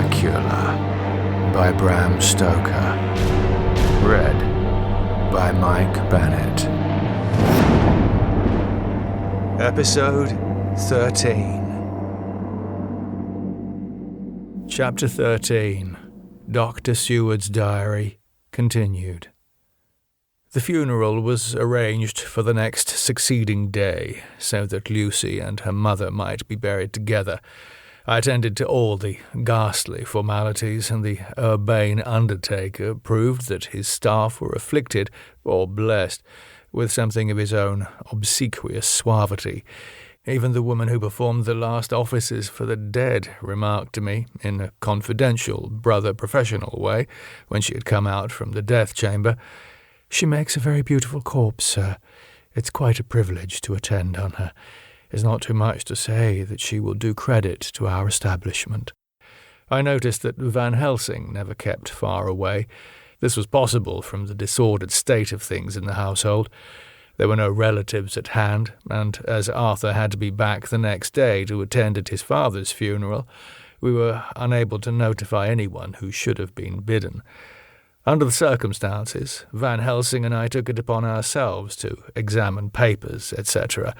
Dracula by Bram Stoker. Read by Mike Bennett. Episode 13. Chapter 13. Dr. Seward's Diary continued. The funeral was arranged for the next succeeding day, so that Lucy and her mother might be buried together. I attended to all the ghastly formalities, and the urbane undertaker proved that his staff were afflicted, or blessed, with something of his own obsequious suavity. Even the woman who performed the last offices for the dead remarked to me, in a confidential, brother-professional way, when she had come out from the death chamber, "She makes a very beautiful corpse, sir. It's quite a privilege to attend on her. It's not too much to say that she will do credit to our establishment." I noticed that Van Helsing never kept far away. This was possible from the disordered state of things in the household. There were no relatives at hand, and as Arthur had to be back the next day to attend at his father's funeral, we were unable to notify anyone who should have been bidden. Under the circumstances, Van Helsing and I took it upon ourselves to examine papers, etc.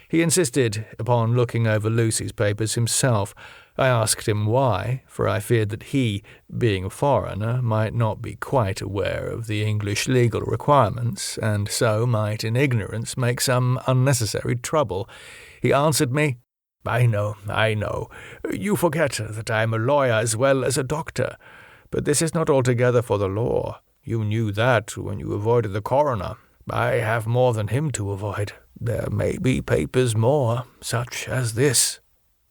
He insisted upon looking over Lucy's papers himself. I asked him why, for I feared that he, being a foreigner, might not be quite aware of the English legal requirements, and so might in ignorance make some unnecessary trouble. He answered me, I know. You forget that I am a lawyer as well as a doctor. But this is not altogether for the law. You knew that when you avoided the coroner. I have more than him to avoid. There may be papers more, such as this."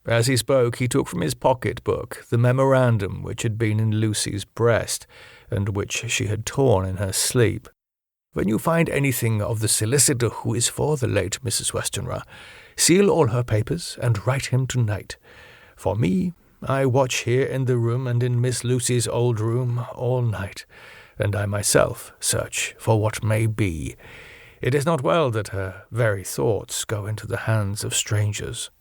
As he spoke, he took from his pocket-book the memorandum which had been in Lucy's breast, and which she had torn in her sleep. "When you find anything of the solicitor who is for the late Mrs. Westenra, seal all her papers and write him tonight. For me, I watch here in the room and in Miss Lucy's old room all night, and I myself search for what may be. It is not well that her very thoughts go into the hands of strangers."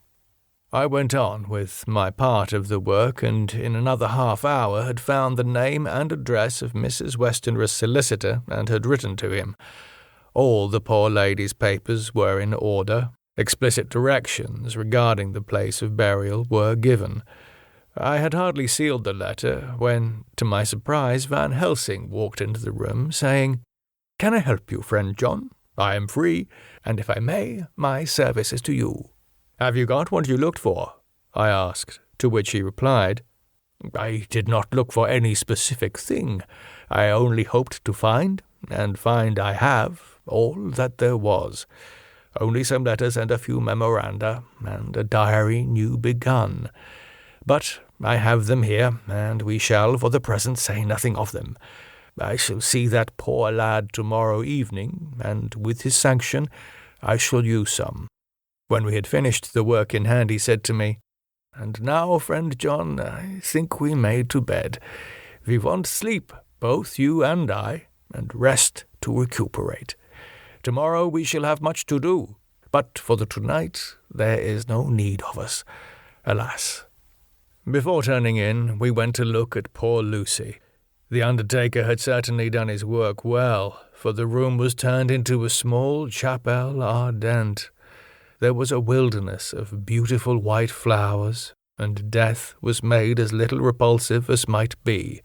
I went on with my part of the work, and in another half-hour had found the name and address of Mrs. Westenra's solicitor, and had written to him. All the poor lady's papers were in order. Explicit directions regarding the place of burial were given. I had hardly sealed the letter when, to my surprise, Van Helsing walked into the room, saying, "Can I help you, friend John? I am free, and if I may, my service is to you." "Have you got what you looked for?" I asked, to which he replied, "I did not look for any specific thing. I only hoped to find, and find I have, all that there was. Only some letters and a few memoranda, and a diary new begun. But I have them here, and we shall for the present say nothing of them. I shall see that poor lad tomorrow evening, and with his sanction I shall use some." When we had finished the work in hand, he said to me, "And now, friend John, I think we may to bed. We want sleep, both you and I, and rest to recuperate. Tomorrow we shall have much to do, but for the tonight there is no need of us, alas." Before turning in, we went to look at poor Lucy. The undertaker had certainly done his work well, for the room was turned into a small chapelle ardente. There was a wilderness of beautiful white flowers, and death was made as little repulsive as might be.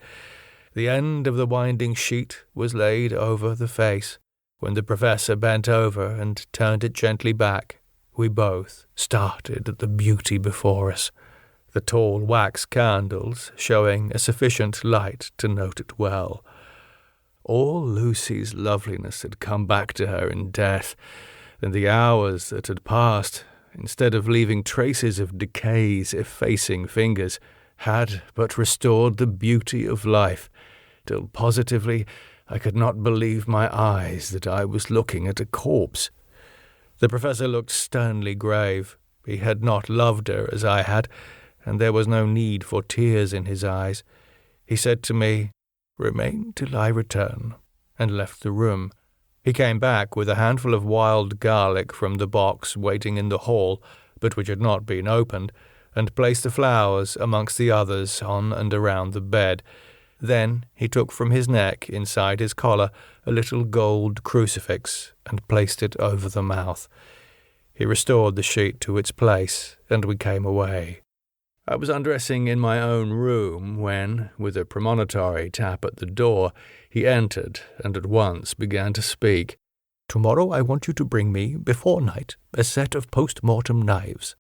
The end of the winding sheet was laid over the face. When the professor bent over and turned it gently back, we both started at the beauty before us, the tall wax candles showing a sufficient light to note it well. All Lucy's loveliness had come back to her in death, and the hours that had passed, instead of leaving traces of decay's effacing fingers, had but restored the beauty of life, till positively I could not believe my eyes that I was looking at a corpse. The professor looked sternly grave. He had not loved her as I had, and there was no need for tears in his eyes. He said to me, "Remain till I return," and left the room. He came back with a handful of wild garlic from the box waiting in the hall, but which had not been opened, and placed the flowers amongst the others on and around the bed. Then he took from his neck, inside his collar, a little gold crucifix and placed it over the mouth. He restored the sheet to its place, and we came away. I was undressing in my own room when, with a premonitory tap at the door, he entered and at once began to speak. "Tomorrow I want you to bring me, before night, a set of post-mortem knives."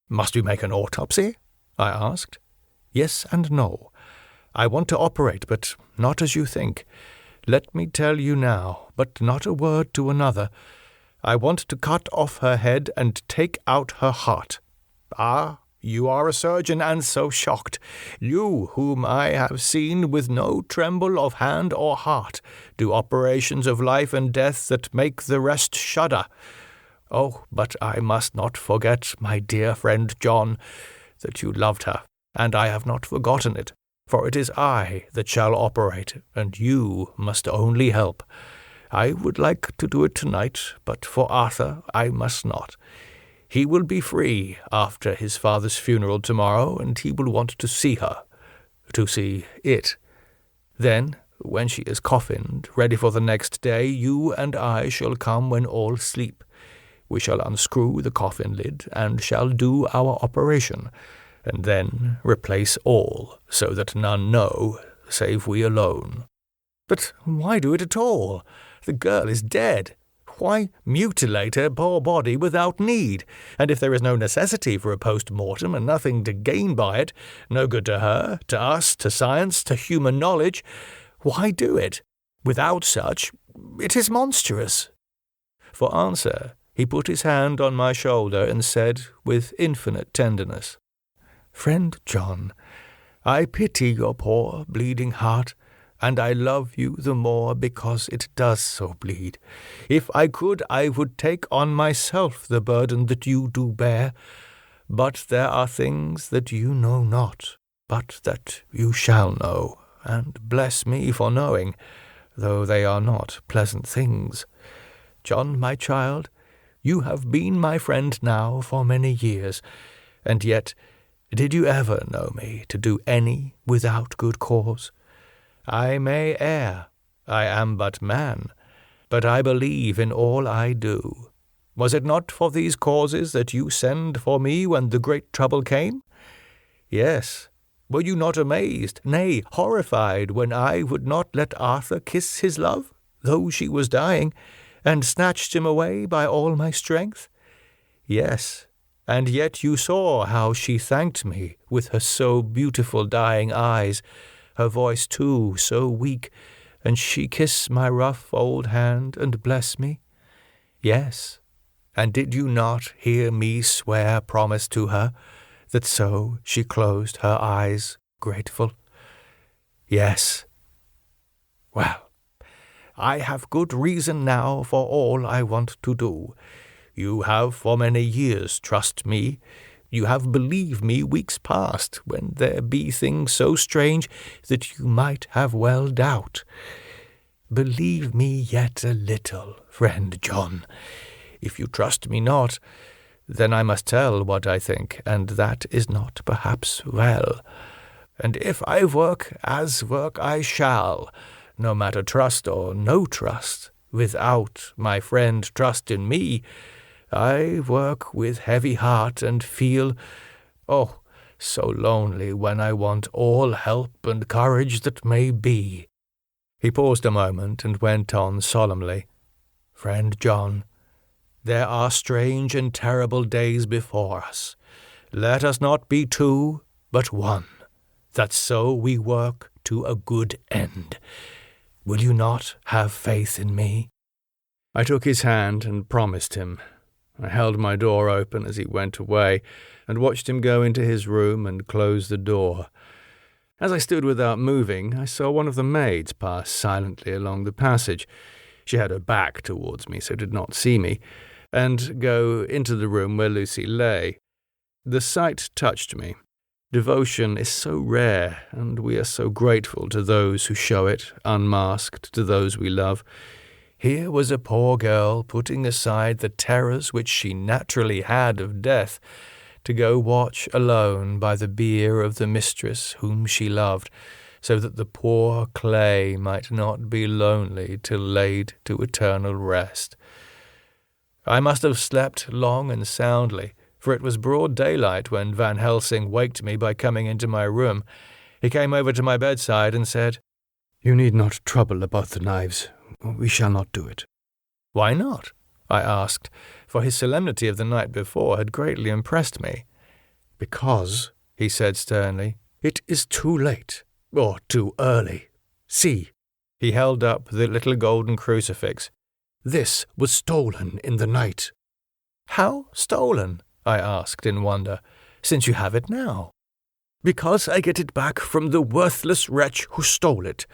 "Must we make an autopsy?" I asked. "Yes and no. I want to operate, but not as you think. Let me tell you now, but not a word to another. I want to cut off her head and take out her heart." "Ah, you are a surgeon, and so shocked. You, whom I have seen with no tremble of hand or heart, do operations of life and death that make the rest shudder. Oh, but I must not forget, my dear friend John, that you loved her, and I have not forgotten it, for it is I that shall operate, and you must only help. I would like to do it tonight, but for Arthur I must not. He will be free after his father's funeral tomorrow, and he will want to see her, to see it. Then, when she is coffined, ready for the next day, you and I shall come when all sleep. We shall unscrew the coffin lid, and shall do our operation, and then replace all, so that none know, save we alone." "But why do it at all? The girl is dead. Why mutilate her poor body without need? And if there is no necessity for a post-mortem, and nothing to gain by it, no good to her, to us, to science, to human knowledge, why do it? Without such, it is monstrous." For answer, he put his hand on my shoulder and said, with infinite tenderness, "Friend John, I pity your poor bleeding heart, and I love you the more because it does so bleed. If I could, I would take on myself the burden that you do bear. But there are things that you know not, but that you shall know, and bless me for knowing, though they are not pleasant things. John, my child, you have been my friend now for many years, and yet did you ever know me to do any without good cause? I may err, I am but man, but I believe in all I do. Was it not for these causes that you sent for me when the great trouble came? Yes. Were you not amazed, nay, horrified, when I would not let Arthur kiss his love, though she was dying, and snatched him away by all my strength? Yes, and yet you saw how she thanked me with her so beautiful dying eyes, her voice too so weak, and she kissed my rough old hand and bless me? Yes, and did you not hear me swear promise to her, that so she closed her eyes grateful? Yes. Well, I have good reason now for all I want to do. You have for many years trust me. You have believed me weeks past, when there be things so strange that you might have well doubt. Believe me yet a little, friend John. If you trust me not, then I must tell what I think, and that is not perhaps well. And if I work as work I shall, no matter trust or no trust, without my friend trust in me, I work with heavy heart and feel, oh, so lonely when I want all help and courage that may be." He paused a moment and went on solemnly, "Friend John, there are strange and terrible days before us. Let us not be two, but one, that so we work to a good end. Will you not have faith in me?" I took his hand and promised him. I held my door open as he went away, and watched him go into his room and close the door. As I stood without moving, I saw one of the maids pass silently along the passage. She had her back towards me, so did not see me, and go into the room where Lucy lay. The sight touched me. Devotion is so rare, and we are so grateful to those who show it, unmasked, to those we love. Here was a poor girl putting aside the terrors which she naturally had of death, to go watch alone by the bier of the mistress whom she loved, so that the poor clay might not be lonely till laid to eternal rest. I must have slept long and soundly, for it was broad daylight when Van Helsing waked me by coming into my room. He came over to my bedside and said, "You need not trouble about the knives. We shall not do it." "Why not?" I asked, for his solemnity of the night before had greatly impressed me. "Because," he said sternly, "it is too late, or too early. See." He held up the little golden crucifix. "This was stolen in the night." "How stolen?" I asked in wonder, "since you have it now?" "Because I get it back from the worthless wretch who stole it,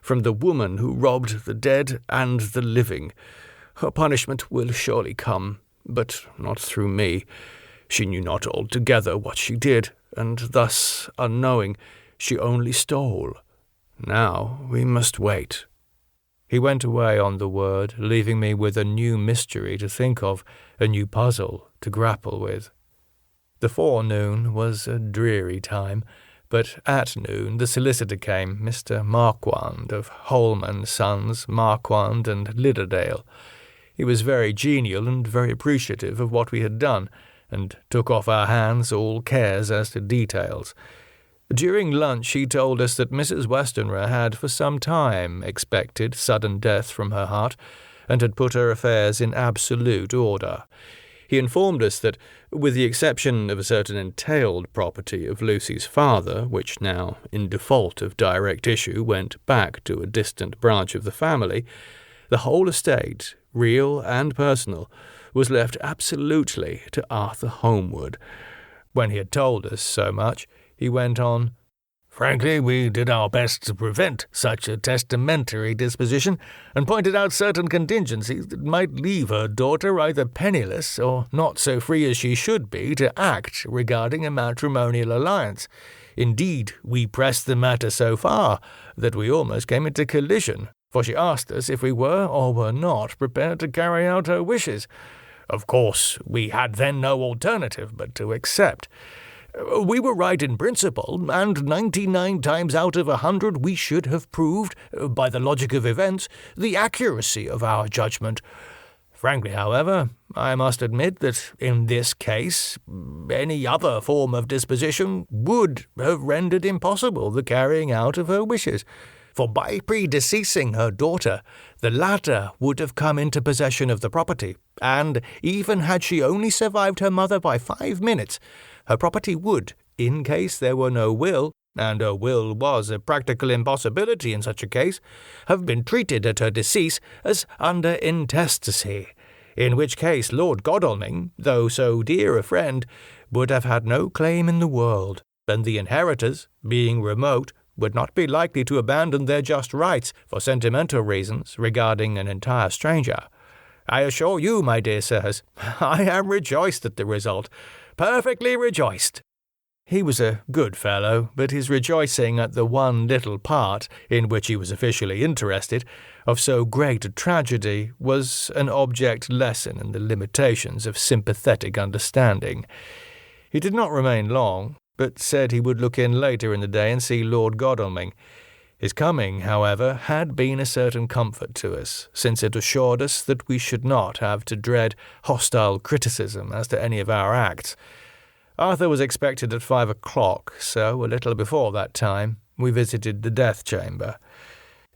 from the woman who robbed the dead and the living. Her punishment will surely come, but not through me. She knew not altogether what she did, and thus, unknowing, she only stole. Now we must wait." He went away on the word, leaving me with a new mystery to think of, a new puzzle to grapple with. The forenoon was a dreary time, but at noon the solicitor came, Mr. Marquand of Holman Sons, Marquand and Lidderdale. He was very genial and very appreciative of what we had done, and took off our hands all cares as to details. During lunch he told us that Mrs. Westenra had for some time expected sudden death from her heart, and had put her affairs in absolute order. He informed us that, with the exception of a certain entailed property of Lucy's father, which now, in default of direct issue, went back to a distant branch of the family, the whole estate, real and personal, was left absolutely to Arthur Holmwood. When he had told us so much, he went on, "Frankly, we did our best to prevent such a testamentary disposition, and pointed out certain contingencies that might leave her daughter either penniless or not so free as she should be to act regarding a matrimonial alliance. Indeed, we pressed the matter so far that we almost came into collision, for she asked us if we were or were not prepared to carry out her wishes. Of course, we had then no alternative but to accept. We were right in principle, and 99 times out of 100 we should have proved, by the logic of events, the accuracy of our judgment. Frankly, however, I must admit that in this case, any other form of disposition would have rendered impossible the carrying out of her wishes. For by predeceasing her daughter, the latter would have come into possession of the property, and even had she only survived her mother by 5 minutes, her property would, in case there were no will, and a will was a practical impossibility in such a case, have been treated at her decease as under intestacy, in which case Lord Godalming, though so dear a friend, would have had no claim in the world, and the inheritors, being remote, would not be likely to abandon their just rights for sentimental reasons regarding an entire stranger. I assure you, my dear sirs, I am rejoiced at the result, perfectly rejoiced." He was a good fellow, but his rejoicing at the one little part, in which he was officially interested, of so great a tragedy, was an object lesson in the limitations of sympathetic understanding. He did not remain long, but said he would look in later in the day and see Lord Godalming. His coming, however, had been a certain comfort to us, since it assured us that we should not have to dread hostile criticism as to any of our acts. Arthur was expected at 5 o'clock, so a little before that time we visited the death chamber.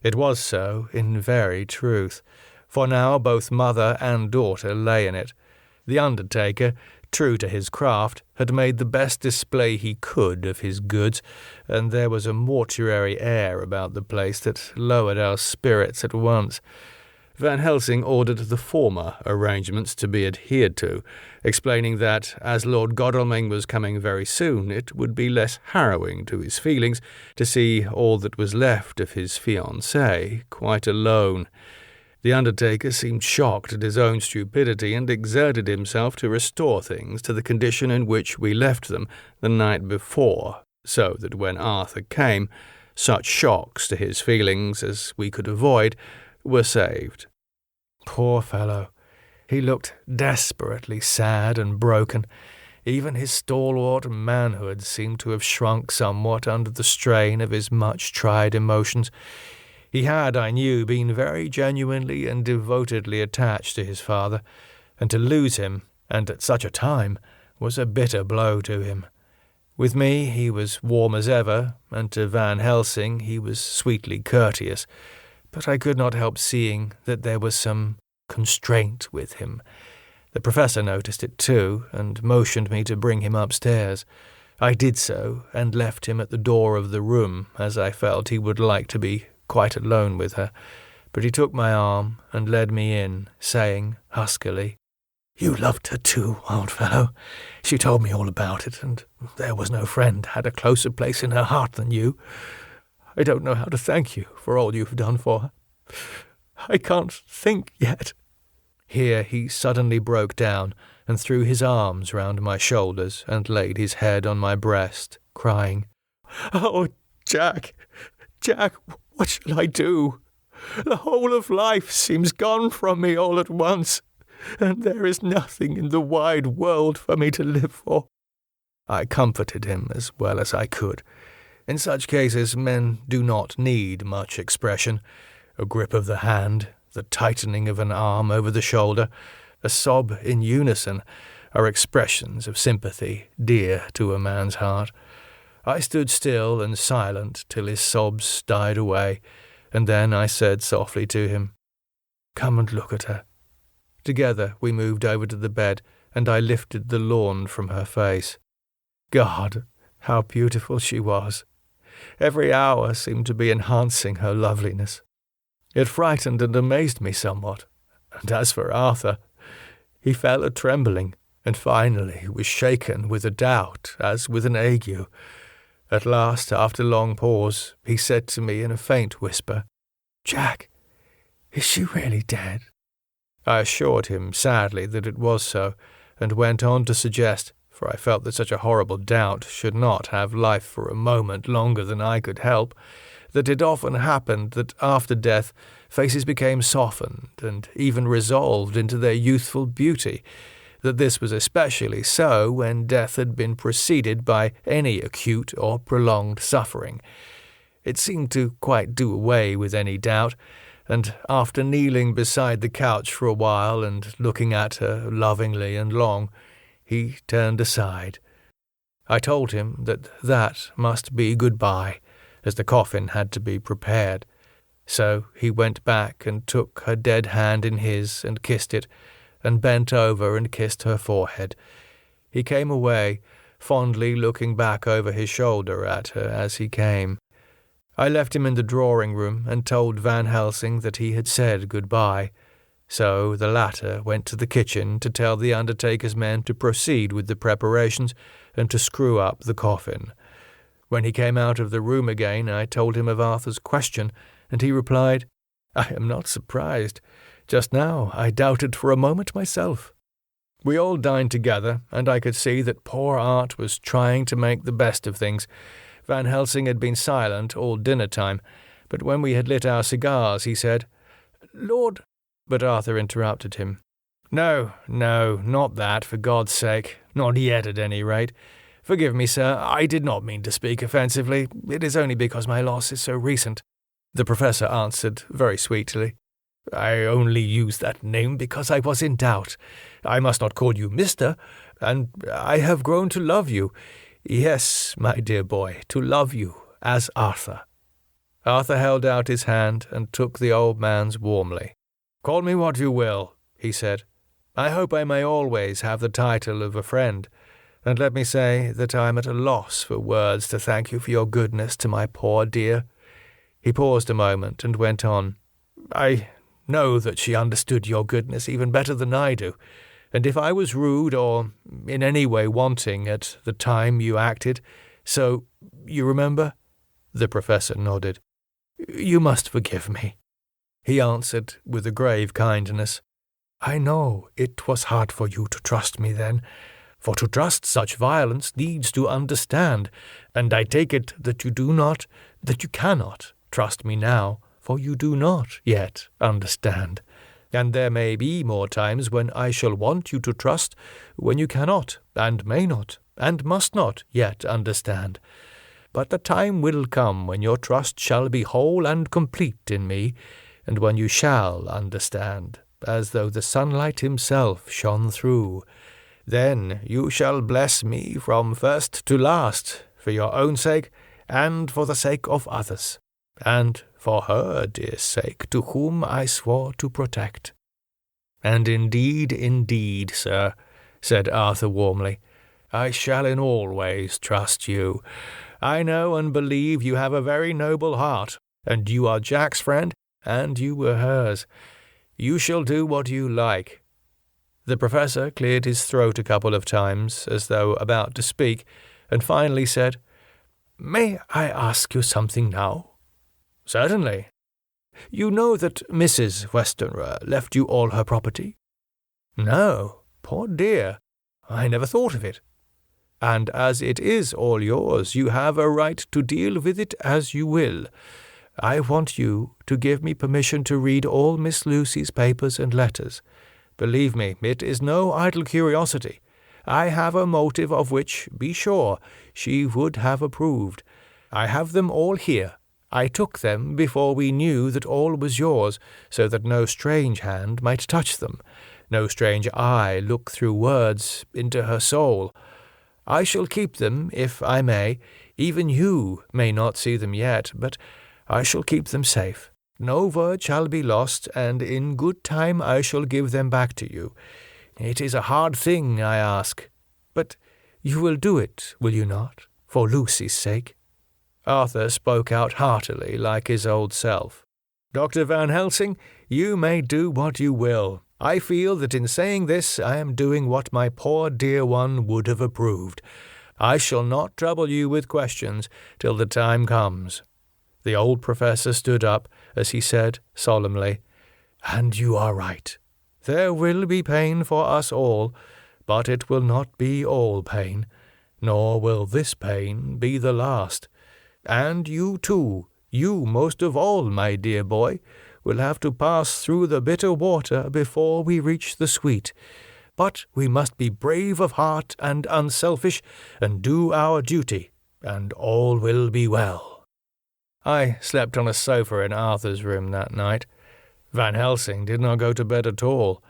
It was so, in very truth, for now both mother and daughter lay in it. The undertaker, true to his craft, had made the best display he could of his goods, and there was a mortuary air about the place that lowered our spirits at once. Van Helsing ordered the former arrangements to be adhered to, explaining that, as Lord Godalming was coming very soon, it would be less harrowing to his feelings to see all that was left of his fiancée quite alone. The undertaker seemed shocked at his own stupidity, and exerted himself to restore things to the condition in which we left them the night before, so that when Arthur came, such shocks to his feelings as we could avoid were saved. Poor fellow! He looked desperately sad and broken. Even his stalwart manhood seemed to have shrunk somewhat under the strain of his much-tried emotions. He had, I knew, been very genuinely and devotedly attached to his father, and to lose him, and at such a time, was a bitter blow to him. With me he was warm as ever, and to Van Helsing he was sweetly courteous, but I could not help seeing that there was some constraint with him. The professor noticed it too, and motioned me to bring him upstairs. I did so, and left him at the door of the room, as I felt he would like to be quite alone with her. But he took my arm and led me in, saying huskily, "You loved her too, old fellow. She told me all about it, and there was no friend had a closer place in her heart than you. I don't know how to thank you for all you've done for her. I can't think yet." Here he suddenly broke down and threw his arms round my shoulders and laid his head on my breast, crying, "Oh, Jack, what shall I do? The whole of life seems gone from me all at once, and there is nothing in the wide world for me to live for." I comforted him as well as I could. In such cases men do not need much expression. A grip of the hand, the tightening of an arm over the shoulder, a sob in unison, are expressions of sympathy dear to a man's heart. I stood still and silent till his sobs died away, and then I said softly to him, "Come and look at her." Together we moved over to the bed, and I lifted the lawn from her face. God, how beautiful she was! Every hour seemed to be enhancing her loveliness. It frightened and amazed me somewhat, and as for Arthur, he fell a-trembling, and finally was shaken with a doubt as with an ague. At last, after long pause, he said to me in a faint whisper, "Jack, is she really dead?" I assured him sadly that it was so, and went on to suggest, for I felt that such a horrible doubt should not have life for a moment longer than I could help, that it often happened that after death faces became softened and even resolved into their youthful beauty, that this was especially so when death had been preceded by any acute or prolonged suffering. It seemed to quite do away with any doubt, and after kneeling beside the couch for a while and looking at her lovingly and long, he turned aside. I told him that must be goodbye, as the coffin had to be prepared. So he went back and took her dead hand in his and kissed it, and bent over and kissed her forehead. He came away, fondly looking back over his shoulder at her as he came. I left him in the drawing-room and told Van Helsing that he had said goodbye. So the latter went to the kitchen to tell the undertaker's men to proceed with the preparations and to screw up the coffin. When he came out of the room again, I told him of Arthur's question, and he replied, "I am not surprised. Just now I doubted for a moment myself." We all dined together, and I could see that poor Art was trying to make the best of things. Van Helsing had been silent all dinner-time, but when we had lit our cigars, he said, "Lord—" But Arthur interrupted him. No, not that, for God's sake. Not yet, at any rate. Forgive me, sir, I did not mean to speak offensively. It is only because my loss is so recent." The professor answered very sweetly, "I only used that name because I was in doubt. I must not call you Mr., and I have grown to love you. Yes, my dear boy, to love you as Arthur." Arthur held out his hand and took the old man's warmly. "Call me what you will," he said. "I hope I may always have the title of a friend, and let me say that I am at a loss for words to thank you for your goodness to my poor dear." He paused a moment and went on. "I know that she understood your goodness even better than I do, and if I was rude or in any way wanting at the time you acted, so, you remember?" The professor nodded. "You must forgive me." He answered with a grave kindness, "I know it was hard for you to trust me then, for to trust such violence needs to understand, and I take it that you cannot trust me now, for you do not yet understand. and there may be more times when I shall want you to trust, when you cannot, and may not, and must not yet understand. But the time will come when your trust shall be whole and complete in me, and when you shall understand, as though the sunlight himself shone through. Then you shall bless me from first to last, for your own sake, and for the sake of others, and for her dear sake, to whom I swore to protect." "And indeed, sir," said Arthur warmly, "I shall in all ways trust you. I know and believe you have a very noble heart, and you are Jack's friend, and you were hers. You shall do what you like." The Professor cleared his throat a couple of times, as though about to speak, and finally said, "May I ask you something now?" "Certainly." "You know that Mrs. Westenra left you all her property?" "No, poor dear, I never thought of it." "And as it is all yours, you have a right to deal with it as you will. I want you to give me permission to read all Miss Lucy's papers and letters. Believe me, it is no idle curiosity. I have a motive of which, be sure, she would have approved. I have them all here. I took them before we knew that all was yours, so that no strange hand might touch them, no strange eye look through words into her soul. I shall keep them, if I may. Even you may not see them yet, but I shall keep them safe. No word shall be lost, and in good time I shall give them back to you. It is a hard thing I ask, but you will do it, will you not, for Lucy's sake?" Arthur spoke out heartily, like his old self. "Dr. Van Helsing, you may do what you will. I feel that in saying this I am doing what my poor dear one would have approved. I shall not trouble you with questions till the time comes." The old Professor stood up as he said solemnly, "And you are right. There will be pain for us all, but it will not be all pain, nor will this pain be the last. And you too, you most of all, my dear boy, will have to pass through the bitter water before we reach the sweet. But we must be brave of heart and unselfish, and do our duty, and all will be well." I slept on a sofa in Arthur's room that night. Van Helsing did not go to bed at all.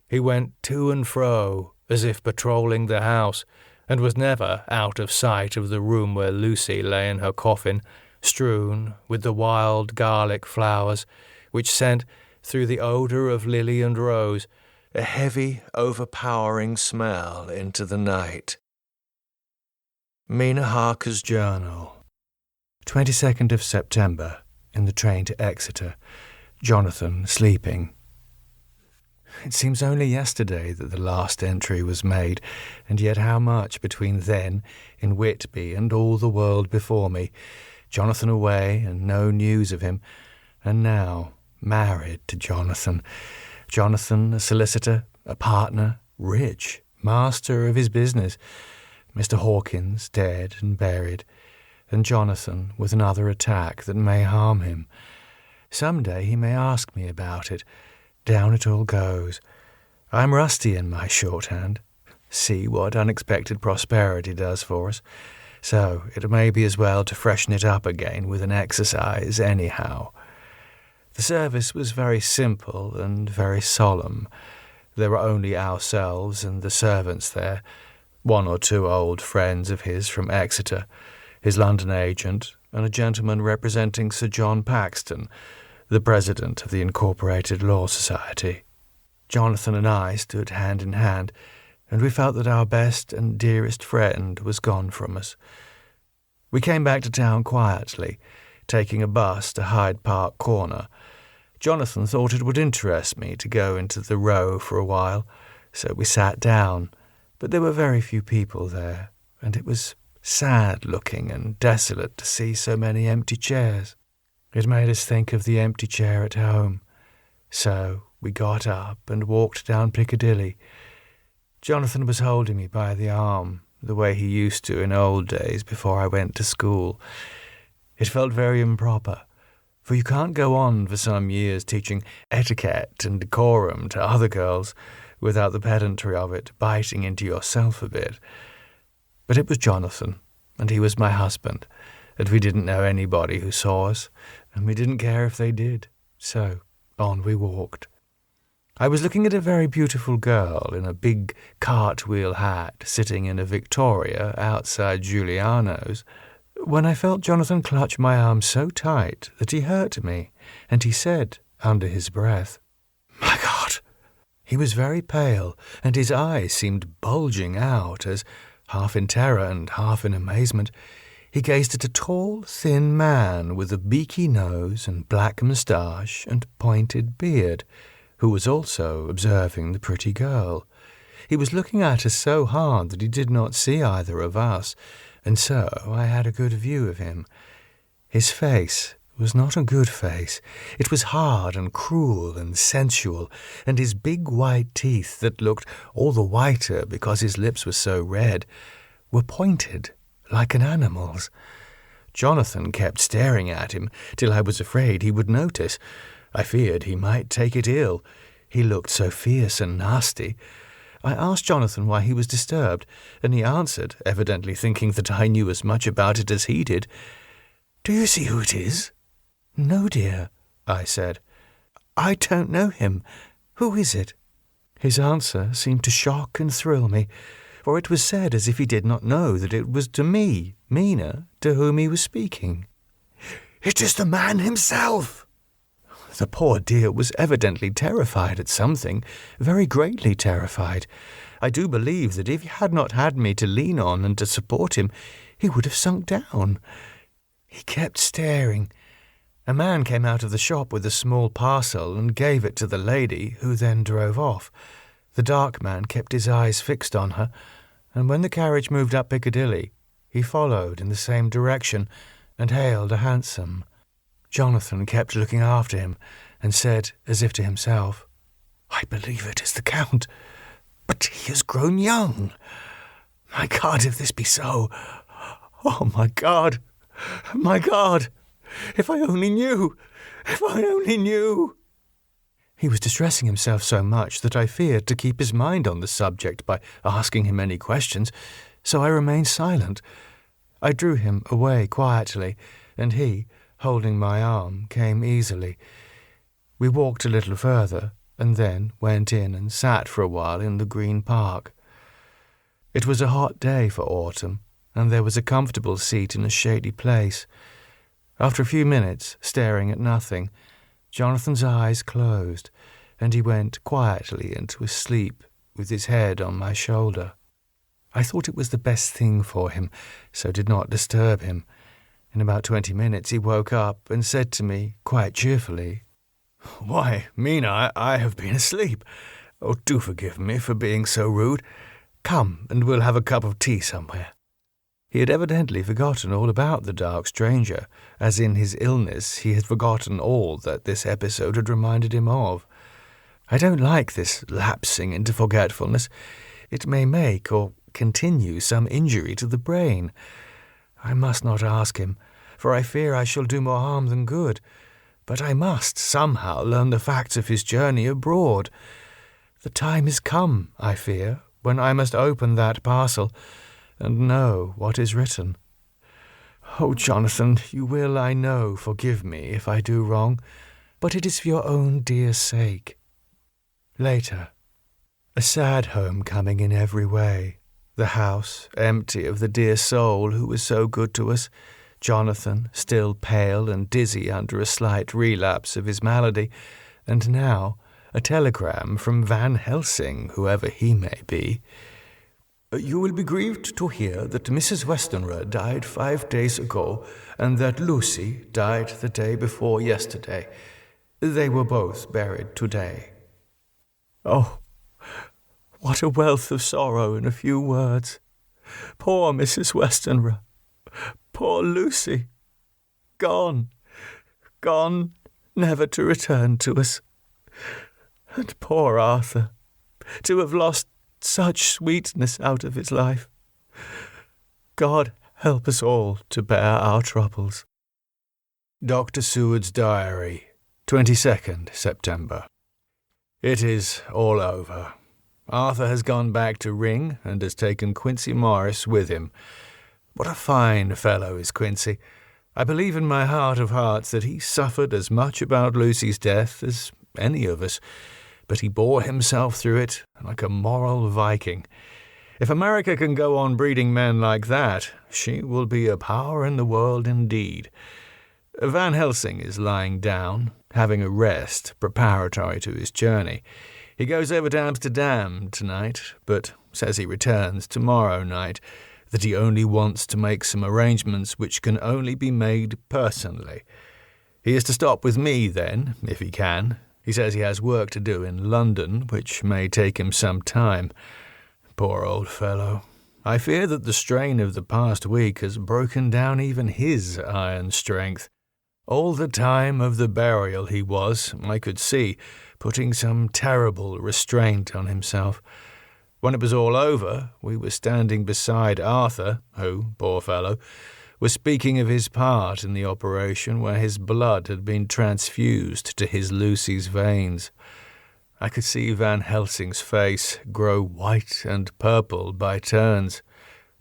He went to and fro, as if patrolling the house, and was never out of sight of the room where Lucy lay in her coffin, strewn with the wild garlic flowers, which sent, through the odour of lily and rose, a heavy, overpowering smell into the night. Mina Harker's Journal. 22nd of September, in the train to Exeter, Jonathan sleeping. It seems only yesterday that the last entry was made, and yet how much between then, in Whitby, and all the world before me, Jonathan away, and no news of him, and now married to Jonathan. Jonathan, a solicitor, a partner, rich, master of his business, Mr. Hawkins dead and buried, and Jonathan with another attack that may harm him. Some day he may ask me about it. Down it all goes. I'm rusty in my shorthand. See what unexpected prosperity does for us. So it may be as well to freshen it up again with an exercise anyhow. The service was very simple and very solemn. There were only ourselves and the servants there, one or two old friends of his from Exeter, his London agent, and a gentleman representing Sir John Paxton, the president of the Incorporated Law Society. Jonathan and I stood hand in hand, and we felt that our best and dearest friend was gone from us. We came back to town quietly, taking a bus to Hyde Park Corner. Jonathan thought it would interest me to go into the Row for a while, so we sat down, but there were very few people there, and it was sad-looking and desolate to see so many empty chairs. It made us think of the empty chair at home. So we got up and walked down Piccadilly. Jonathan was holding me by the arm, the way he used to in old days before I went to school. It felt very improper, For you can't go on for some years teaching etiquette and decorum to other girls without the pedantry of it biting into yourself a bit. But it was Jonathan, and he was my husband, and we didn't know anybody who saw us, and we didn't care if they did. So on we walked. I was looking at a very beautiful girl in a big cartwheel hat sitting in a Victoria outside Giuliano's, when I felt Jonathan clutch my arm so tight that he hurt me, and he said, under his breath, "My God!" He was very pale, and his eyes seemed bulging out as, half in terror and half in amazement, he gazed at a tall, thin man with a beaky nose and black moustache and pointed beard, who was also observing the pretty girl. He was looking at us so hard that he did not see either of us, and so I had a good view of him. His face was not a good face. It was hard and cruel and sensual, and his big white teeth, that looked all the whiter because his lips were so red, were pointed like an animal's. Jonathan kept staring at him till I was afraid he would notice. I feared he might take it ill. He looked so fierce and nasty. I asked Jonathan why he was disturbed, and he answered, evidently thinking that I knew as much about it as he did, "Do you see who it is?" "No, dear," I said. "I don't know him. Who is it?" His answer seemed to shock and thrill me, for it was said as if he did not know that it was to me, Mina, to whom he was speaking. "It is the man himself!" The poor dear was evidently terrified at something, very greatly terrified. I do believe that if he had not had me to lean on and to support him, he would have sunk down. He kept staring. A man came out of the shop with a small parcel and gave it to the lady, who then drove off. The dark man kept his eyes fixed on her, and when the carriage moved up Piccadilly, he followed in the same direction and hailed a hansom. Jonathan kept looking after him and said, as if to himself, "I believe it is the Count, but he has grown young. My God, if this be so! Oh, my God! My God! If I only knew! If I only knew!" He was distressing himself so much that I feared to keep his mind on the subject by asking him any questions, so I remained silent. I drew him away quietly, and he, holding my arm, came easily. We walked a little further, and then went in and sat for a while in the Green Park. It was a hot day for autumn, and there was a comfortable seat in a shady place. After a few minutes, staring at nothing, Jonathan's eyes closed, and he went quietly into a sleep with his head on my shoulder. I thought it was the best thing for him, so did not disturb him. In about 20 minutes he woke up and said to me, quite cheerfully, "Why, Mina, I have been asleep. Oh, do forgive me for being so rude. Come, and we'll have a cup of tea somewhere." He had evidently forgotten all about the dark stranger, as in his illness he had forgotten all that this episode had reminded him of. I don't like this lapsing into forgetfulness. It may make or continue some injury to the brain. I must not ask him, for I fear I shall do more harm than good, but I must somehow learn the facts of his journey abroad. The time is come, I fear, when I must open that parcel and know what is written. Oh, Jonathan, you will, I know, forgive me if I do wrong, but it is for your own dear sake. Later. A sad homecoming in every way. The house empty of the dear soul who was so good to us, Jonathan still pale and dizzy under a slight relapse of his malady, and now a telegram from Van Helsing, whoever he may be. "You will be grieved to hear that Mrs. Westenra died 5 days ago, and that Lucy died the day before yesterday. They were both buried today." Oh, what a wealth of sorrow in a few words. Poor Mrs. Westenra. Poor Lucy. Gone, never to return to us. And poor Arthur, to have lost such sweetness out of his life. God help us all to bear our troubles. Dr. Seward's Diary, 22nd September. It is all over. Arthur has gone back to Ring and has taken Quincy Morris with him. What a fine fellow is Quincy. I believe in my heart of hearts that he suffered as much about Lucy's death as any of us, but he bore himself through it like a moral Viking. If America can go on breeding men like that, she will be a power in the world indeed. Van Helsing is lying down, having a rest preparatory to his journey. He goes over to Amsterdam tonight, but says he returns tomorrow night, that he only wants to make some arrangements which can only be made personally. He is to stop with me then, if he can. He says he has work to do in London, which may take him some time. Poor old fellow. I fear that the strain of the past week has broken down even his iron strength. All the time of the burial he was, I could see, putting some terrible restraint on himself. When it was all over, we were standing beside Arthur, who, poor fellow, was speaking of his part in the operation where his blood had been transfused to his Lucy's veins. I could see Van Helsing's face grow white and purple by turns.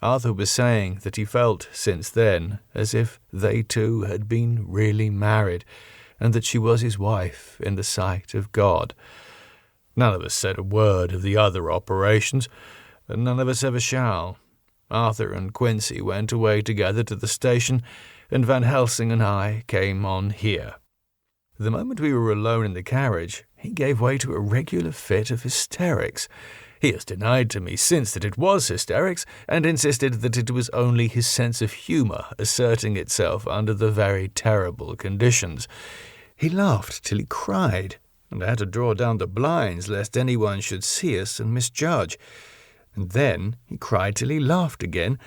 Arthur was saying that he felt since then as if they two had been really married, and that she was his wife in the sight of God. None of us said a word of the other operations, and none of us ever shall. Arthur and Quincy went away together to the station, and Van Helsing and I came on here. The moment we were alone in the carriage, he gave way to a regular fit of hysterics. He has denied to me since that it was hysterics, and insisted that it was only his sense of humour asserting itself under the very terrible conditions. He laughed till he cried, and I had to draw down the blinds lest anyone should see us and misjudge. And then he cried till he laughed again,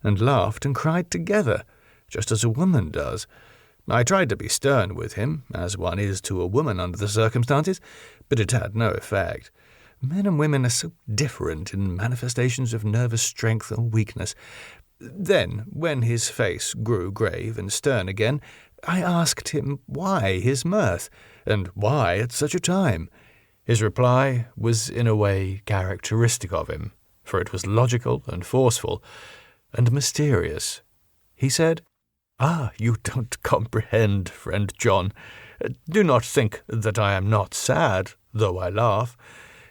and laughed and cried together, just as a woman does. I tried to be stern with him, as one is to a woman under the circumstances, but it had no effect. Men and women are so different in manifestations of nervous strength or weakness. Then, when his face grew grave and stern again, I asked him why his mirth, and why at such a time. His reply was in a way characteristic of him, for it was logical and forceful, and mysterious. He said, "Ah, you don't comprehend, friend John. Do not think that I am not sad, though I laugh.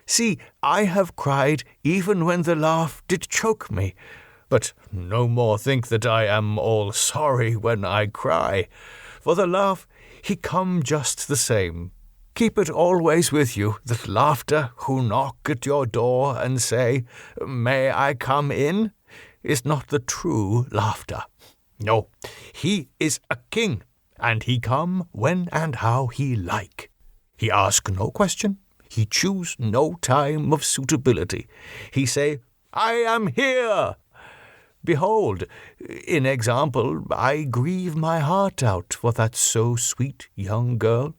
See, I have cried even when the laugh did choke me. But no more think that I am all sorry when I cry. For the laugh, he come just the same. Keep it always with you, that laughter who knock at your door and say, 'May I come in?' is not the true laughter. No, he is a king, and he come when and how he like. He ask no question, he choose no time of suitability. He say, 'I am here.' Behold, in example, I grieve my heart out for that so sweet young girl.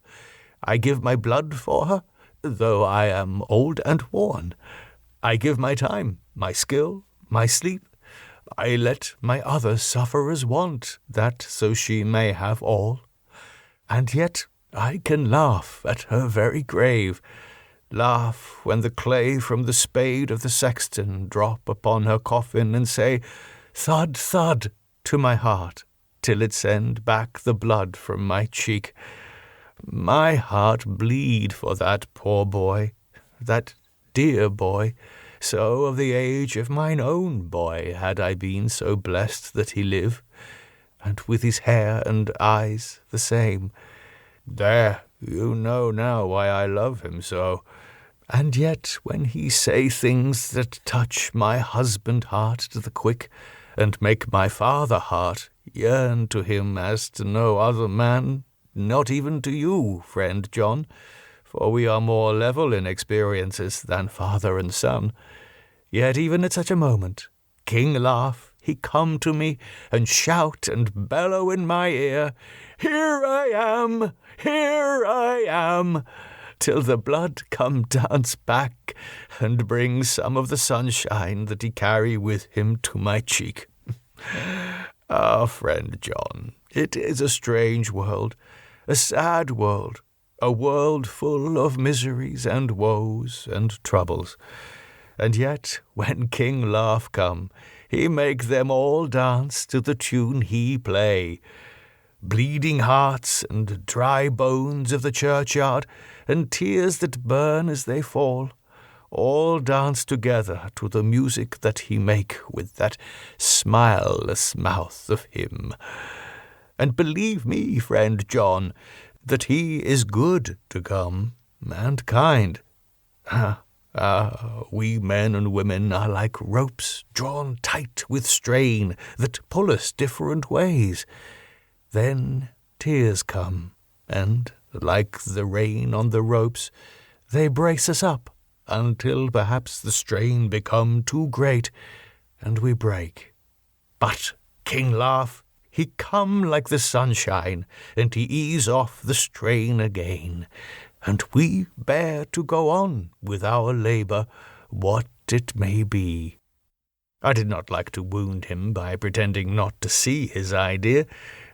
I give my blood for her, though I am old and worn. I give my time, my skill, my sleep. I let my other sufferers want, that so she may have all. And yet I can laugh at her very grave, laugh when the clay from the spade of the sexton drop upon her coffin and say, 'Thud, thud,' to my heart, till it send back the blood from my cheek. My heart bleed for that poor boy, that dear boy, so of the age of mine own boy had I been so blessed that he live, and with his hair and eyes the same. There, you know now why I love him so. And yet when he say things that touch my husband heart to the quick, and make my father heart yearn to him as to no other man, not even to you, friend John, for we are more level in experiences than father and son. Yet even at such a moment, king laugh, he come to me, and shout and bellow in my ear, 'Here I am, here I am,' till the blood come dance back, and bring some of the sunshine that he carry with him to my cheek. Ah, friend John, it is a strange world, a sad world, a world full of miseries and woes and troubles. And yet, when King Laugh come, he make them all dance to the tune he play. Bleeding hearts and dry bones of the churchyard, and tears that burn as they fall, all dance together to the music that he make with that smileless mouth of him. And believe me, friend John, that he is good to come, and kind. We men and women are like ropes drawn tight with strain that pull us different ways. Then tears come, and, like the rain on the ropes, they brace us up until perhaps the strain become too great, and we break. But King Laugh, he come like the sunshine, and he ease off the strain again, and we bear to go on with our labour, what it may be. I did not like to wound him by pretending not to see his idea,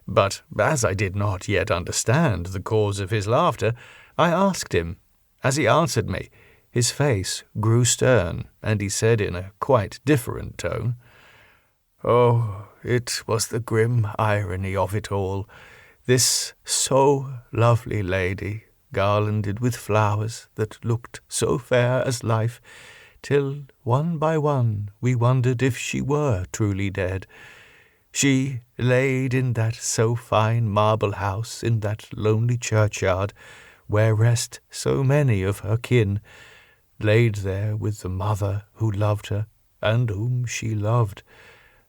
but as I did not yet understand the cause of his laughter, I asked him. As he answered me, his face grew stern, and he said in a quite different tone, "Oh, it was the grim irony of it all, this so lovely lady, garlanded with flowers that looked so fair as life, till one by one we wondered if she were truly dead. She laid in that so fine marble house in that lonely churchyard, where rest so many of her kin, laid there with the mother who loved her, and whom she loved,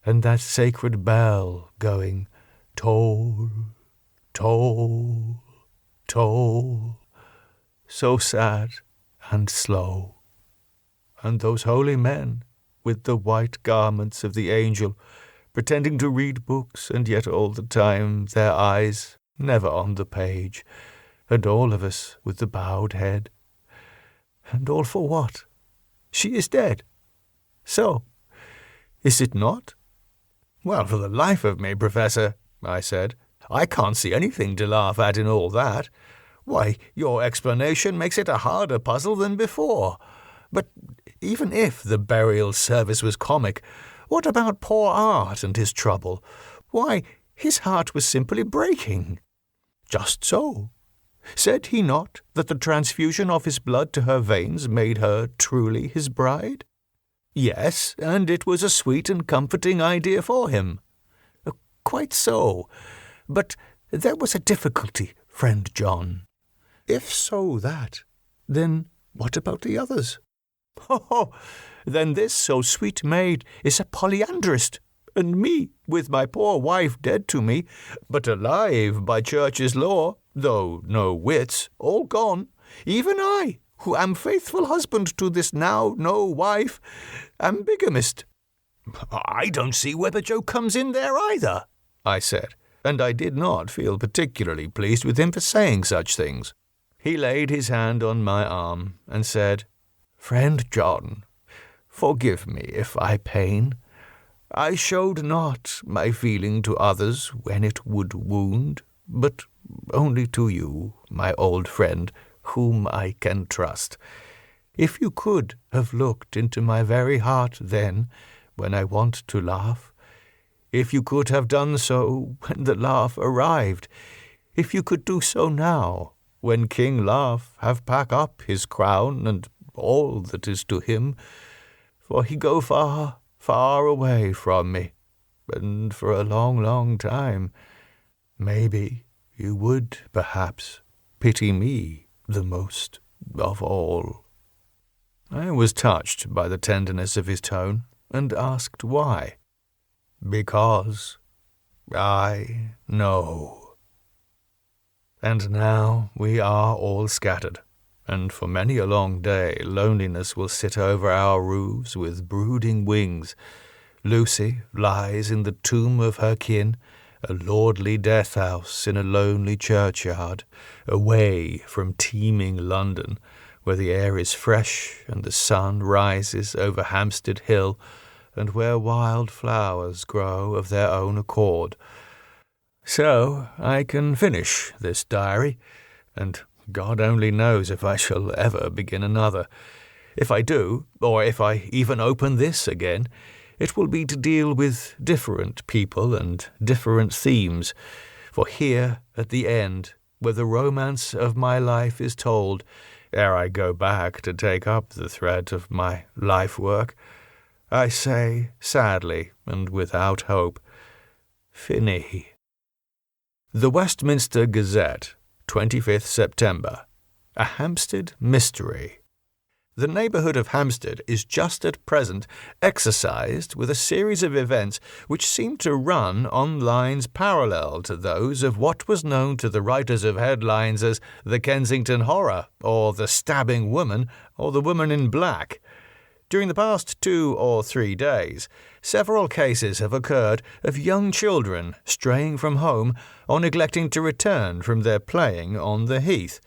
and that sacred bell going toll, toll, toll, so sad and slow. And those holy men, with the white garments of the angel, pretending to read books, and yet all the time their eyes never on the page, and all of us with the bowed head. And all for what? She is dead. So, is it not?" "Well, for the life of me, Professor," I said, "I can't see anything to laugh at in all that. Why, your explanation makes it a harder puzzle than before. But even if the burial service was comic, what about poor Art and his trouble? Why, his heart was simply breaking." "Just so. Said he not that the transfusion of his blood to her veins made her truly his bride?" "Yes, and it was a sweet and comforting idea for him." "Quite so. But there was a difficulty, friend John." "If so that, then what about the others?" "Oh, then this so sweet maid is a polyandrist, and me, with my poor wife dead to me, but alive by church's law, though no wits, all gone, even I, who am faithful husband to this now no wife, am bigamist." "I don't see where the joke comes in there either," I said, and I did not feel particularly pleased with him for saying such things. He laid his hand on my arm and said, "Friend John, forgive me if I pain. I showed not my feeling to others when it would wound, but only to you, my old friend, whom I can trust. If you could have looked into my very heart then, when I want to laugh, if you could have done so when the laugh arrived, if you could do so now, when King Laugh have pack up his crown and all that is to him, for he go far, far away from me, and for a long, long time, maybe you would, perhaps, pity me the most of all." I was touched by the tenderness of his tone, and asked why. "Because I know." And now we are all scattered, and for many a long day loneliness will sit over our roofs with brooding wings. Lucy lies in the tomb of her kin, a lordly death-house in a lonely churchyard, away from teeming London, where the air is fresh and the sun rises over Hampstead Hill, and where wild flowers grow of their own accord. So I can finish this diary, and God only knows if I shall ever begin another. If I do, or if I even open this again, it will be to deal with different people and different themes, for here, at the end, where the romance of my life is told, ere I go back to take up the thread of my life work, I say sadly and without hope, Finis. The Westminster Gazette, 25th September. A Hampstead Mystery. The neighbourhood of Hampstead is just at present exercised with a series of events which seem to run on lines parallel to those of what was known to the writers of headlines as the Kensington Horror, or the Stabbing Woman, or the Woman in Black. During the past 2 or 3 days, several cases have occurred of young children straying from home or neglecting to return from their playing on the heath.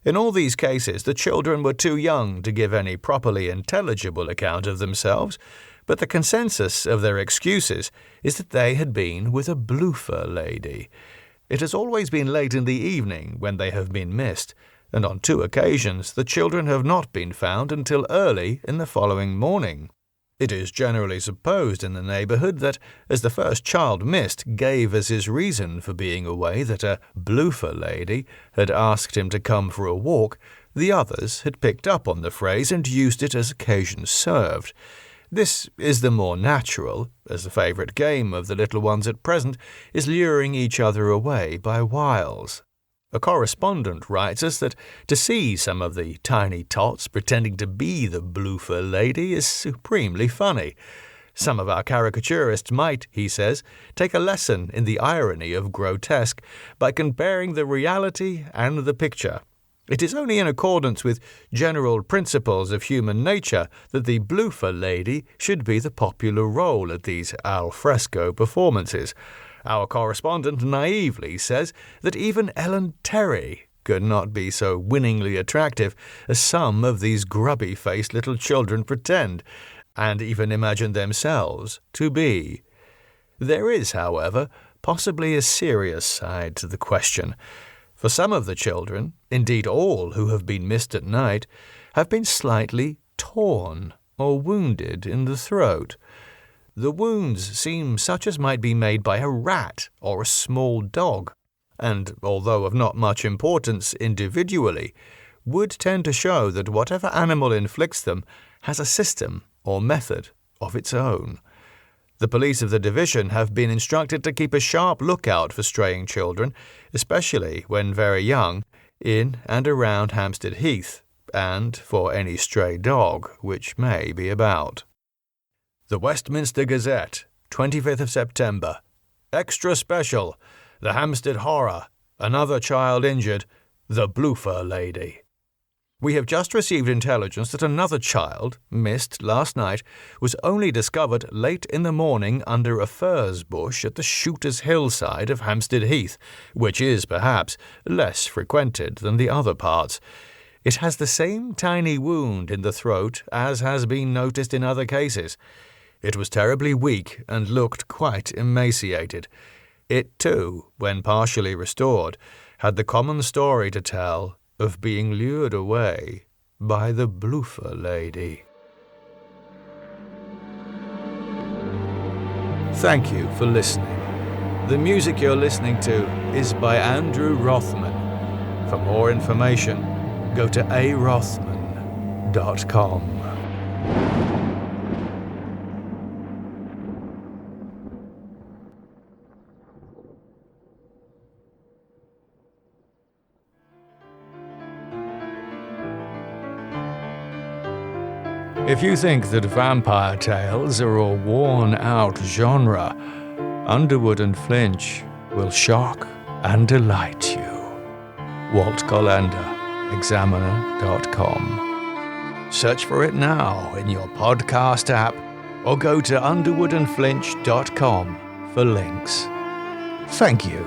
In all these cases, the children were too young to give any properly intelligible account of themselves, but the consensus of their excuses is that they had been with a Bloofer lady. It has always been late in the evening when they have been missed, and on 2 occasions the children have not been found until early in the following morning. It is generally supposed in the neighbourhood that, as the first child missed gave as his reason for being away that a Bloofer lady had asked him to come for a walk, the others had picked up on the phrase and used it as occasion served. This is the more natural, as the favourite game of the little ones at present is luring each other away by wiles. A correspondent writes us that to see some of the tiny tots pretending to be the Bloofer lady is supremely funny. Some of our caricaturists might, he says, take a lesson in the irony of grotesque by comparing the reality and the picture. It is only in accordance with general principles of human nature that the Bloofer lady should be the popular role at these al fresco performances. Our correspondent naively says that even Ellen Terry could not be so winningly attractive as some of these grubby-faced little children pretend, and even imagine themselves to be. There is, however, possibly a serious side to the question, for some of the children, indeed all who have been missed at night, have been slightly torn or wounded in the throat. The wounds seem such as might be made by a rat or a small dog, and, although of not much importance individually, would tend to show that whatever animal inflicts them has a system or method of its own. The police of the division have been instructed to keep a sharp lookout for straying children, especially when very young, in and around Hampstead Heath, and for any stray dog which may be about. The Westminster Gazette, 25th of September. Extra special. The Hampstead Horror. Another child injured. The Bloofer lady. We have just received intelligence that another child, missed last night, was only discovered late in the morning under a furze bush at the Shooter's Hillside of Hampstead Heath, which is, perhaps, less frequented than the other parts. It has the same tiny wound in the throat as has been noticed in other cases. It was terribly weak and looked quite emaciated. It, too, when partially restored, had the common story to tell of being lured away by the Bloofer lady. Thank you for listening. The music you're listening to is by Andrew Rothman. For more information, go to arothman.com. If you think that vampire tales are a worn-out genre, Underwood and Flinch will shock and delight you. Walt Collender, Examiner.com. Search for it now in your podcast app or go to underwoodandflinch.com for links. Thank you.